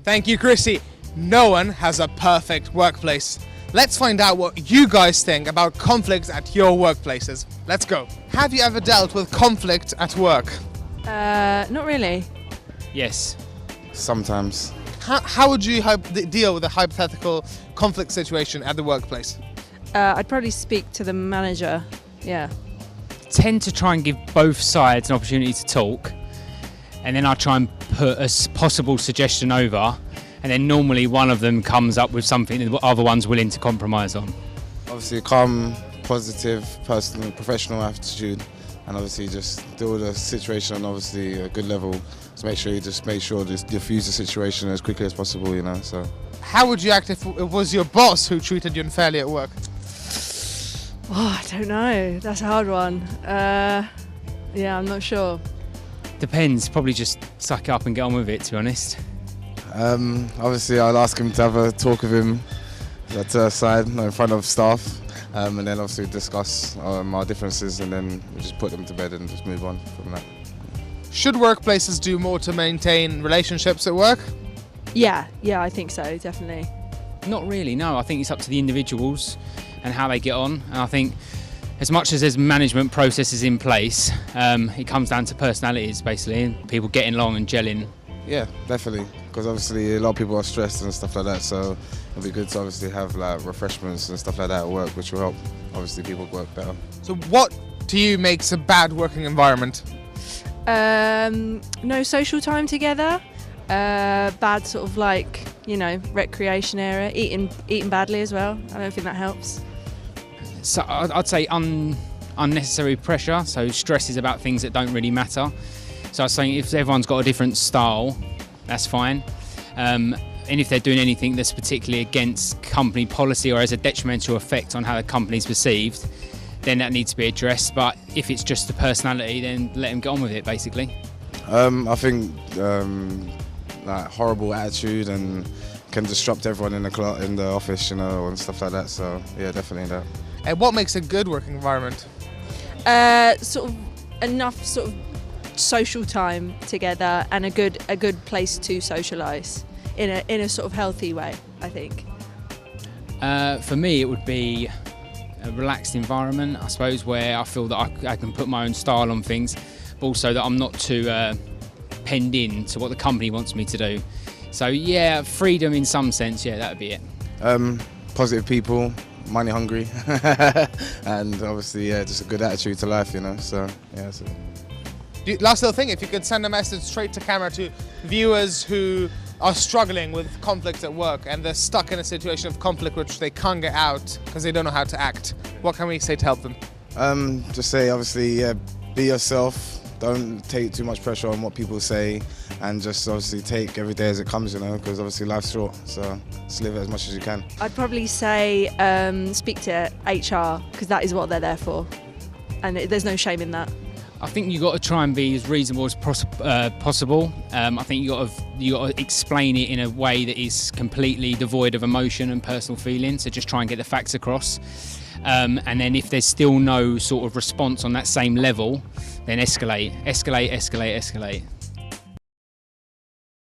Thank you, Chrissy. No one has a perfect workplace. Let's find out what you guys think about conflicts at your workplaces. Let's go. Have you ever dealt with conflict at work? Not really. Yes. Sometimes. How would you deal with a hypothetical conflict situation at the workplace? I'd probably speak to the manager. Yeah. Tend to try and give both sides an opportunity to talk, and then I try and put a possible suggestion over, and then normally one of them comes up with something that the other one's willing to compromise on. Obviously a calm, positive, personal, professional attitude, and obviously just deal with the situation on obviously a good level. So make sure you diffuse the situation as quickly as possible, you know. So. How would you act if it was your boss who treated you unfairly at work? Oh, I don't know. That's a hard one. Yeah, I'm not sure. Depends. Probably just suck it up and get on with it, to be honest. Obviously I'll ask him to have a talk with him at side, in front of staff, and then obviously discuss our differences, and then we just put them to bed and just move on from that. Should workplaces do more to maintain relationships at work? Yeah, I think so, definitely. Not really, no. I think it's up to the individuals and how they get on. And I think as much as there's management processes in place, it comes down to personalities, basically, and people getting along and gelling. Yeah, definitely, because obviously a lot of people are stressed and stuff like that, so it'll be good to obviously have like refreshments and stuff like that at work, which will help obviously people work better. So what to you makes a bad working environment? No social time together, bad sort of like, recreation area, eating badly as well. I don't think that helps. So I'd say unnecessary pressure, so stresses about things that don't really matter. So I was saying if everyone's got a different style, that's fine. And if they're doing anything that's particularly against company policy or has a detrimental effect on how the company's perceived, then that needs to be addressed. But if it's just the personality, then let them get on with it, basically. I think like horrible attitude and can disrupt everyone in the office, and stuff like that. So yeah, definitely that. And what makes a good working environment? Sort of enough sort of social time together and a good place to socialise in a sort of healthy way, I think. For me, it would be a relaxed environment, I suppose, where I feel that I can put my own style on things, but also that I'm not too penned in to what the company wants me to do. So yeah, freedom in some sense, yeah, that would be it. Positive people, money hungry, and obviously, yeah, just a good attitude to life, so yeah. So. Last little thing, if you could send a message straight to camera to viewers who are struggling with conflict at work and they're stuck in a situation of conflict which they can't get out because they don't know how to act, what can we say to help them? Just say, obviously, yeah, be yourself. Don't take too much pressure on what people say, and just obviously take every day as it comes, because obviously life's short, so just live it as much as you can. I'd probably say speak to HR, because that is what they're there for, and there's no shame in that. I think you've got to try and be as reasonable as possible. I think you got to explain it in a way that is completely devoid of emotion and personal feeling. So just try and get the facts across. And then if there's still no sort of response on that same level, then escalate.